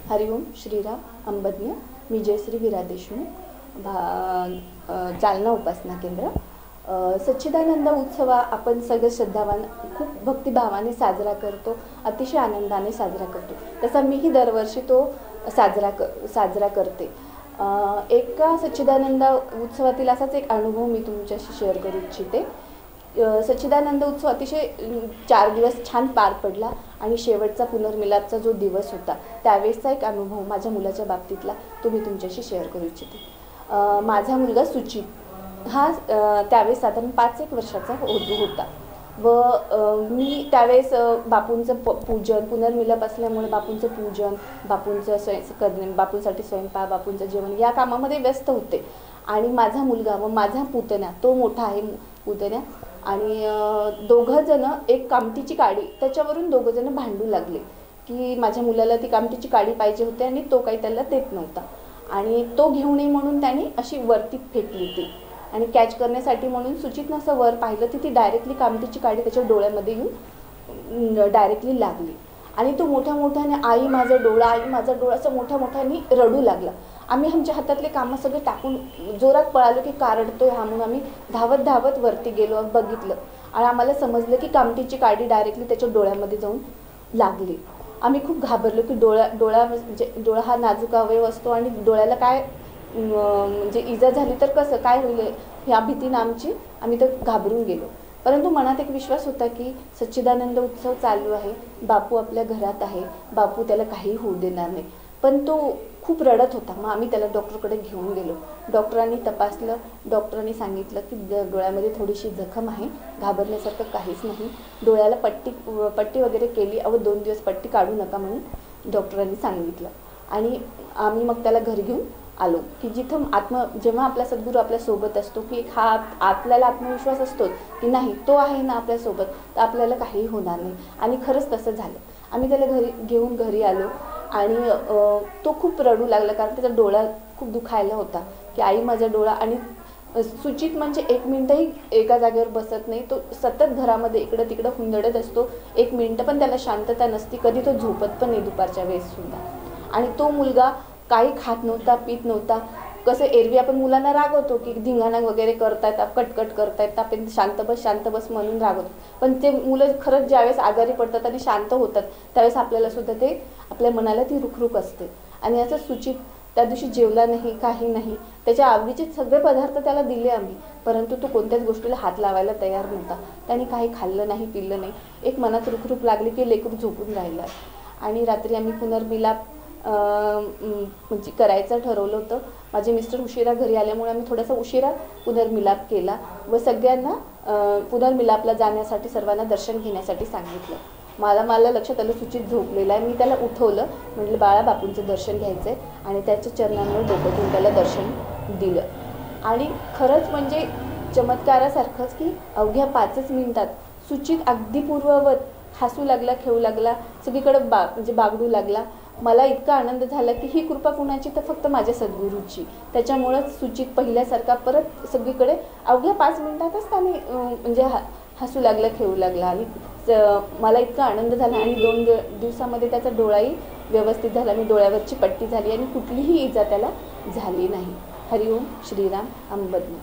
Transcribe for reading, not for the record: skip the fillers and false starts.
हरिओम श्रीराम अंबज्ञ। मी जयश्री विरा देशमुख, जालना उपासना केंद्र। सच्चिदानंद उत्सव आपण सगळे श्रद्धावान खूप भक्तिभावाने साजरा करतो, अतिशय आनंदाने साजरा करतो। तसा मीही दरवर्षी तो साजरा करते। एका सच्चिदानंद उत्सवातील असाच एक अनुभव मी तुमच्याशी शेअर करू इच्छिते। सच्चिदानंद उत्सव अतिशय 4 दिवस छान पार पडला आणि शेवटचा पुनर्मिलापचा जो दिवस होता त्यावेळेसचा एक अनुभव माझ्या मुलाच्या बाबतीतला तो मी तुमच्याशी शेअर करू इच्छिते। माझा मुलगा सुचित हा त्यावेळेस साधारण 5-1 वर्षाचा होता व मी त्यावेळेस बापूंचं पूजन, पुनर्मिलाप असल्यामुळे बापूंचं पूजन, बापूंसाठी स्वयंपाक, बापूंचं जेवण या कामामध्ये व्यस्त होते। आणि माझा मुलगा व माझा पुतण्या, तो मोठा आहे पुतण्या, आणि दोघं जण एक कामटीची काडी त्याच्यावरून दोघं जण भांडू लागले की माझ्या मुलाला ती कामटीची काडी पाहिजे होती आणि तो काही त्याला देत नव्हता आणि तो घेऊन ये म्हणून त्याने अशी वरती फेकली ती आणि कॅच करण्यासाठी म्हणून सुचितनं असं वर पाहिलं ती डायरेक्टली कामटीची काडी त्याच्या डोळ्यामध्ये येऊन डायरेक्टली लागली आणि तो मोठ्याने आई माझा डोळा, आई माझा डोळा असं मोठ्याने रडू लागला। आम्ही आमच्या हातातले कामं सगळे टाकून जोरात पळालो की का रडतोय हा म्हणून आम्ही धावत वरती गेलो, बघितलं आणि आम्हाला समजलं की कामटीची काडी डायरेक्टली त्याच्या डोळ्यामध्ये जाऊन लागली। आम्ही खूप घाबरलो की डोळा हा नाजूक अवयव असतो आणि डोळ्याला काय म्हणजे इजा झाली तर कसं काय होईल ह्या भीतीने आम्ही तर घाबरून गेलो। परंतु मनात एक विश्वास होता की सच्चिदानंद उत्सव चालू आहे, बापू आपल्या घरात आहे, बापू त्याला काही होऊ देणार नाही। पण तो खूप रडत होता, मग आम्ही त्याला डॉक्टरकडे घेऊन गेलो। डॉक्टरांनी तपासलं, डॉक्टरांनी सांगितलं की डोळ्यामध्ये थोडीशी जखम आहे, घाबरण्यासारखं काहीच नाही। डोळ्याला पट्टी वगैरे केली, 2 दिवस पट्टी काढू नका म्हणून डॉक्टरांनी सांगितलं आणि आम्ही मग त्याला घरी घेऊन आलो की जिथं जेव्हा आपला सद्गुरू आपल्या सोबत असतो की हा आपल्याला आत्मविश्वास असतो की नाही तो आहे ना आपल्या सोबत, तर आपल्याला काही होणार नाही आणि खरंच तसं झालं। आम्ही त्याला घेऊन घरी आलो आणि तो खूप रडू लागला कारण त्याचा डोळा खूप दुखायला होता की आई माझा डोळा। आणि सुचित म्हणजे 1 मिनिटही एका जागेवर बसत नाही, तो सतत घरामध्ये इकडं तिकडं हुंदडत असतो, 1 मिनिट पण त्याला शांतता नसती, कधी तो झोपत पण नाही दुपारच्या वेळेस सुद्धा। आणि तो मुलगा काही खात नव्हता, पित नव्हता। कसं एरवी आपण मुलांना रागवतो की धिंगाणा वगैरे करतायत, कटकट करतायत, आपण शांत बस म्हणून रागवतो, पण ते मुलं खरंच ज्यावेळेस आजारी पडतात आणि शांत होतात त्यावेळेस आपल्याला सुद्धा ते आपल्या मनाला ती रुखरुख असते। आणि असं सुचित त्या दिवशी जेवला नाही, काही नाही, त्याच्या आवडीचे सगळे पदार्थ त्याला दिले आम्ही, परंतु तो कोणत्याच गोष्टीला हात लावायला तयार नव्हता। त्याने काही खाल्लं नाही, पिल्लं नाही। एक मनात रुखरुख लागली की लेकरू झोपून राहिलं आणि रात्री आम्ही पुनर्मिलाप म्हणजे करायचं ठरवलं होतं। माझे मिस्टर उशिरा घरी आल्यामुळे आम्ही थोडासा उशिरा पुनर्मिलाप केला व सगळ्यांना पुनर्मिलापला जाण्यासाठी सर्वांना दर्शन घेण्यासाठी सांगितलं। मला लक्षात आलं सुचित झोपलेला आहे, मी त्याला उठवलं, म्हटलं बाळा बापूंचं दर्शन घ्यायचं आहे आणि त्याच्या चरणांवर डोकं ठेवून त्याला दर्शन दिलं। आणि खरंच म्हणजे चमत्कारासारखंच की अवघ्या 5च मिनिटात सुचित अगदी पूर्ववत हसू लागला, खेळू लागला, सगळीकडे म्हणजे बागडू लागला। मला इतका आनंद झाला की ही कृपा कुणाची, तर फक्त माझ्या सद्गुरूची। त्याच्यामुळंच सुचित पहिल्यासारखा परत सगळीकडे अवघ्या 5 मिनिटातच त्याने म्हणजे हसू लागला, खेळू लागला आणि मला इतका आनंद झाला। आणि 2 दिवसामध्ये त्याचा डोळाही व्यवस्थित झाला, मी डोळ्यावरची पट्टी झाली आणि कुठलीही इजा त्याला झाली नाही। हरिओम श्रीराम अंबज्ञ।